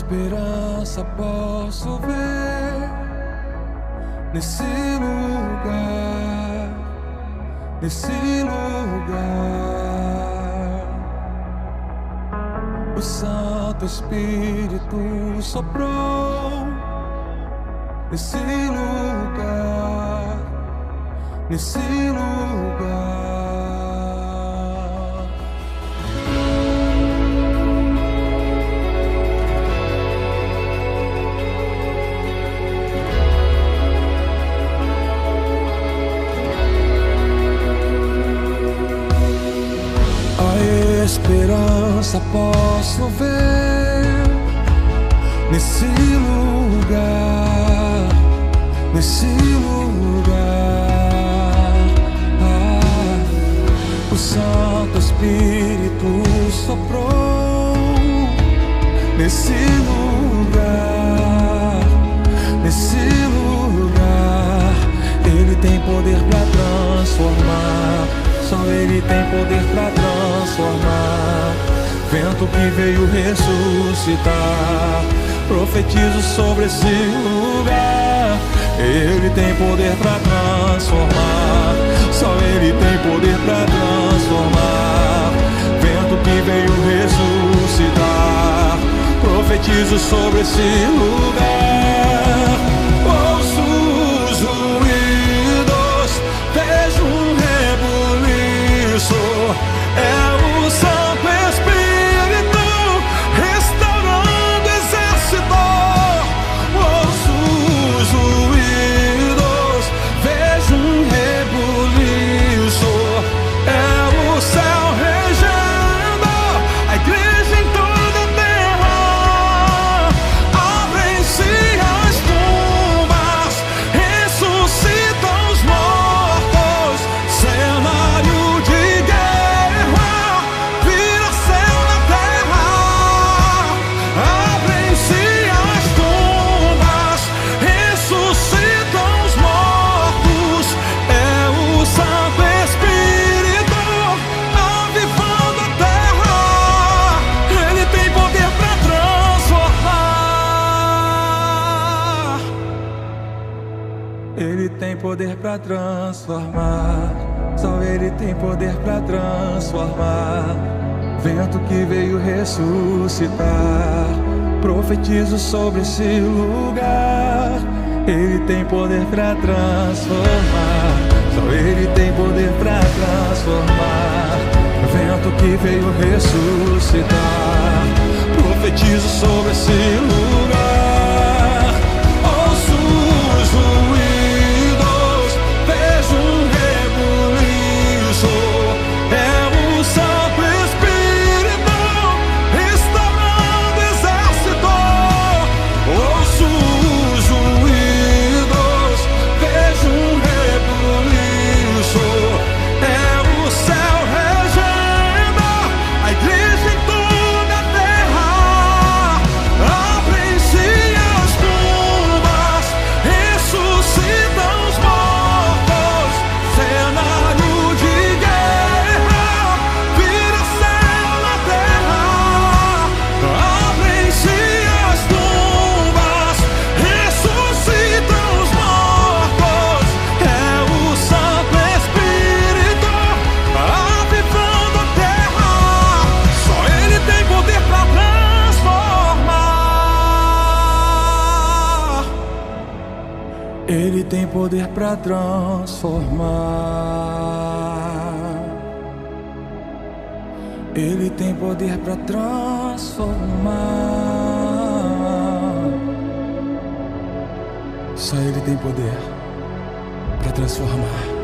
esperança posso ver nesse lugar, nesse lugar. O Santo Espírito soprou nesse lugar, nesse lugar. A esperança posso ver nesse lugar, nesse lugar. O Santo Espírito soprou nesse lugar, nesse lugar. Ele tem poder pra transformar, só Ele tem poder pra transformar. Vento que veio ressuscitar, profetizo sobre esse lugar. Ele tem poder pra transformar, só Ele tem poder pra transformar. Vento que veio ressuscitar, profetizo sobre esse lugar. Ouço os ruídos, vejo um rebuliço. É o Santo Espírito restaurando o exército. Ouço os ruídos, vejo um rebuliço. É o céu regendo a igreja em toda a terra. Abrem-se as tumbas, ressuscitam os mortos. Cenário de guerra vira céu na terra. Abrem-se as tumbas, ressuscitam os mortos. É o Santo Espírito avivando a terra. Ele tem poder pra transformar. Ele tem poder pra transformar, só Ele tem poder pra transformar. Vento que veio ressuscitar, profetizo sobre esse lugar. Ele tem poder pra transformar, só Ele tem poder pra transformar. Vento que veio ressuscitar, profetizo sobre esse lugar. Ouço os ruídos, vejo um rebuliço. É o Santo Espírito restaurando o exército. Ouço os ruídos, vejo um rebuliço. É o céu regendo a igreja em toda a terra. Abrem-se as tumbas, ressuscitam os mortos. Cenário de guerra vira céu na terra. Abrem-se as tumbas, ressuscitam os mortos. É o Santo Espírito avivando a terra. Só Ele tem poder pra transformar. Ele tem poder pra transformar. Ele tem poder pra transformar. Só Ele tem poder pra transformar.